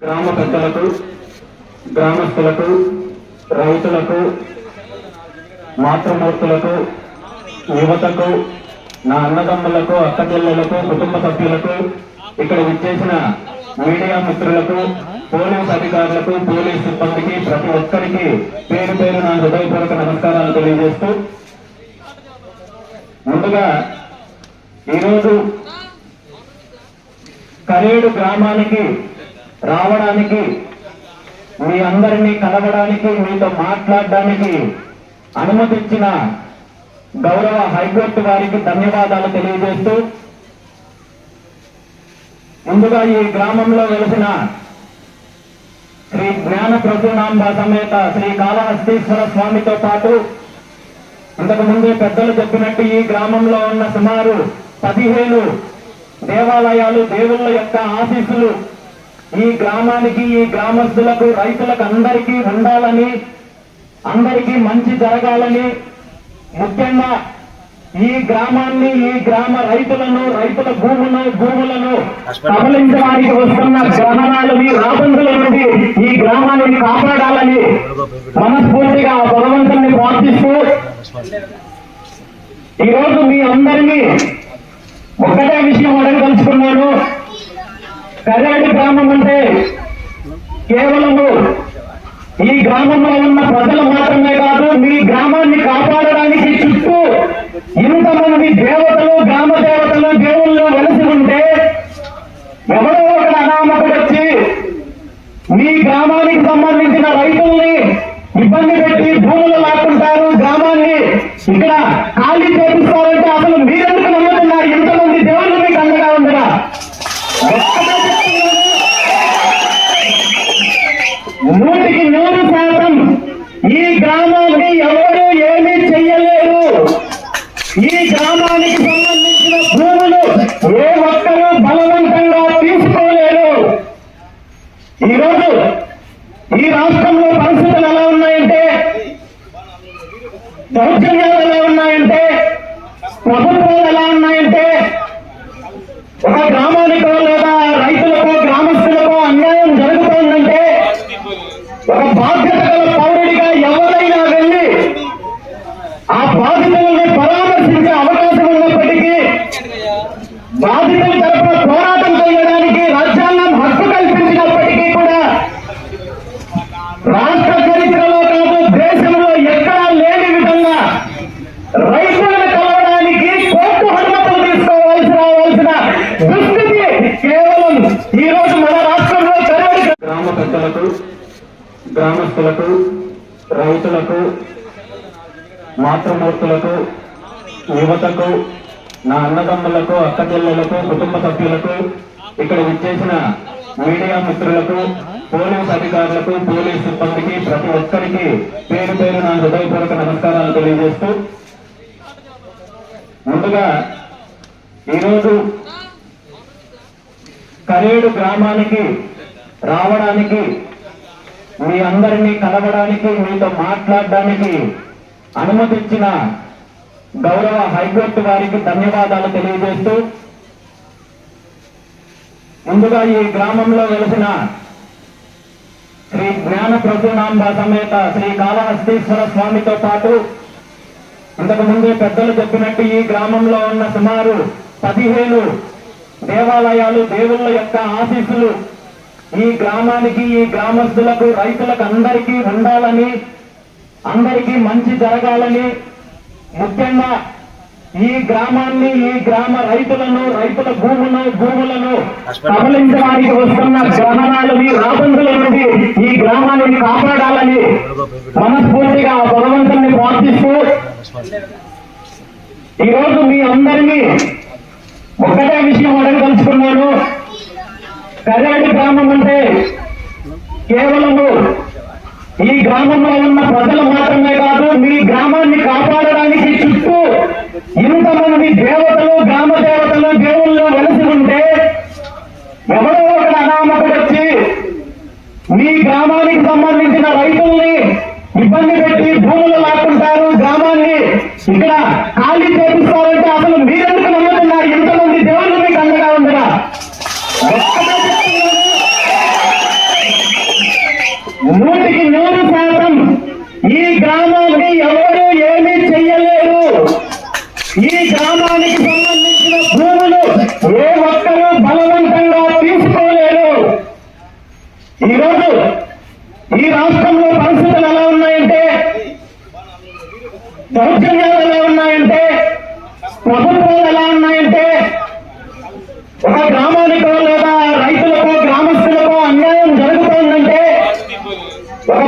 గ్రామ పెద్దలకు, గ్రామస్తులకు, రైతులకు, మాతృమూర్తులకు, యువతకు, నా అన్నదమ్ములకు, అక్కచెల్లెలకు, కుటుంబ సభ్యులకు, ఇక్కడ విచ్చేసిన మీడియా మిత్రులకు, పోలీస్ అధికారులకు, పోలీస్ సిబ్బందికి, ప్రతి ఒక్కరికి పేరు పేరు నా హృదయపూర్వక నమస్కారాలు తెలియజేస్తూ, ముందుగా ఈరోజు కరేడు గ్రామానికి రావడానికి, మీ అందరినీ కలవడానికి, మీతో మాట్లాడడానికి అనుమతించిన గౌరవ హైకోర్టు వారికి ధన్యవాదాలు తెలియజేస్తూ, ముందుగా ఈ గ్రామంలో వెలిసిన శ్రీ జ్ఞాన ప్రసూనాంబ సమేత శ్రీ కాళహస్తీశ్వర స్వామితో పాటు ఇంతకు ముందే పెద్దలు చెప్పినట్టు ఈ గ్రామంలో ఉన్న సుమారు 15 దేవాలయాలు, దేవుళ్ళ యొక్క ఆశీస్సులు ఈ గ్రామానికి, ఈ గ్రామస్తులకు, రైతులకు అందరికీ ఉండాలని, అందరికీ మంచి జరగాలని, ముఖ్యంగా ఈ గ్రామాన్ని, ఈ గ్రామ రైతులను, రైతుల భూములను కబలించడానికి వస్తున్న గ్రహణాలని, రాబందుల నుండి ఈ గ్రామాన్ని కాపాడాలని మనస్ఫూర్తిగా భగవంతుని ప్రార్థిస్తూ, ఈరోజు మీ అందరినీ ఒక్కటే విషయం అడగదలుచుకున్నాను. కరేడు గ్రామం అంటే కేవలము ఈ గ్రామంలో ఉన్న ప్రజలు మాత్రమే కాదు, మీ గ్రామాన్ని కాపాడడానికి చుట్టూ ఇంతమంది దేవతలు, గ్రామ దేవతలు, దేవుళ్ళు వెలిసి ఉంటే ఎవరో ఒక అనామకుడు వచ్చి మీ గ్రామానికి సంబంధించిన రైతుల్ని ఇబ్బంది పెట్టి భూములు లాక్కుంటారు, గ్రామాన్ని ఇక్కడ ఖాళీ చేపిస్తారంటే అసలు మీరెందుకు నమ్ముతున్నారు? ఇంతమంది దేవుళ్ళు మీకు అండగా ఉండగా 100% ఈ గ్రామాన్ని ఎవరు ఏమీ చెయ్యలేరు. ఈ గ్రామానికి సంబంధించిన భూములు ఏ ఒక్కరూ బలవంతంగా తీసుకోలేరు. ఈరోజు ఈ రాష్ట్రంలో పరిస్థితులు ఎలా ఉన్నాయంటే, దౌర్జన్యాలు ఎలా ఉన్నాయంటే, ప్రభుత్వాలు ఎలా ఉన్నాయంటే, ఒక గ్రామానికో లేదా రైతులకో, గ్రామస్తులకో అన్యాయం జరుగుతోందంటే ఒక బాధ్యత గల పౌరుడిగా ఎవరైనా వెళ్ళి ఆ బాధితులను పరామర్శించే అవకాశం ఉన్నప్పటికీ, బాధితుల తరఫున పోరాటం చేయడానికి రాజ్యాంగం హక్కు కల్పించినప్పటికీ కూడా రాష్ట్ర చరిత్రలో కాదు, దేశంలో ఎక్కడా లేని విధంగా రైతులను కలవడానికి కోర్టు అనుమతులు రావాల్సిన దుస్థితి కేవలం ఈ రోజు మన రాష్ట్రంలో గ్రామ పెద్దలకు, గ్రామస్తులకు, రైతులకు, మాతృమూర్తులకు, యువతకు, నా అన్నదమ్ములకు, అక్కచెల్లెలకు, కుటుంబ సభ్యులకు, ఇక్కడ విచ్చేసిన మీడియా మిత్రులకు, పోలీస్ అధికారులకు, పోలీస్ సిబ్బందికి, ప్రతి ఒక్కరికి పేరు పేరు నా హృదయపూర్వక నమస్కారాలు తెలియజేస్తూ, ముందుగా ఈరోజు కరేడు గ్రామానికి రావడానికి, మీ అందరినీ కలవడానికి, మీతో మాట్లాడడానికి అనుమతించిన గౌరవ హైకోర్టు వారికి ధన్యవాదాలు తెలియజేస్తూ, ముందుగా ఈ గ్రామంలో వెలిసిన శ్రీ జ్ఞాన ప్రసూనాంబ సమేత శ్రీ కాళహస్తీశ్వర స్వామితో పాటు ఇంతకు ముందే పెద్దలు చెప్పినట్టు ఈ గ్రామంలో ఉన్న సుమారు 15 దేవాలయాలు, దేవుళ్ళ యొక్క ఆశీస్సులు ఈ గ్రామానికి, ఈ గ్రామస్తులకు, రైతులకు అందరికీ ఉండాలని, అందరికీ మంచి జరగాలని, ముఖ్యంగా ఈ గ్రామాన్ని, ఈ గ్రామ రైతులను, రైతుల భూములను కబలించడానికి వస్తున్న గ్రహణాలని, రాబందుల నుండి ఈ గ్రామాన్ని కాపాడాలని మనస్ఫూర్తిగా భగవంతుని ప్రార్థిస్తూ, ఈరోజు మీ అందరినీ ఒక్కటే విషయం అడగదలుచుకున్నాను. కరేడు గ్రామం అంటే కేవలము ఈ గ్రామంలో ఉన్న ప్రజలు మాత్రమే కాదు, మీ గ్రామాన్ని కాపాడడానికి చుట్టూ ఇంతమంది దేవతలు, గ్రామ దేవతలు, దేవుళ్ళు వెలిసి ఉంటే ఎవరో ఒక అనామకుడు వచ్చి మీ గ్రామానికి సంబంధించిన రైతుల్ని ఇబ్బంది పెట్టి భూములు లాక్కుంటారు, గ్రామాన్ని ఇక్కడ ఖాళీ చేపిస్తారంటే అసలు మీరెందుకు నమ్ముతున్నారు? ఇంతమంది దేవుళ్ళు మీకు అండగా ఉండగా 100% ఈ గ్రామాన్ని ఎవరు ఏమీ చెయ్యలేరు. ఈ గ్రామానికి సంబంధించిన భూములు ఏ ఒక్కరూ బలవంతంగా తీసుకోలేరు. ఈరోజు ఈ రాష్ట్రంలో పరిస్థితులు ఎలా ఉన్నాయంటే, దౌర్జన్యాలు ఎలా ఉన్నాయంటే, ప్రభుత్వాలు ఎలా ఉన్నాయంటే, ఒక గ్రామానికో లేదా రైతులకో గ్రామస్తులకో అన్యాయం జరుగుతోందంటే ఒక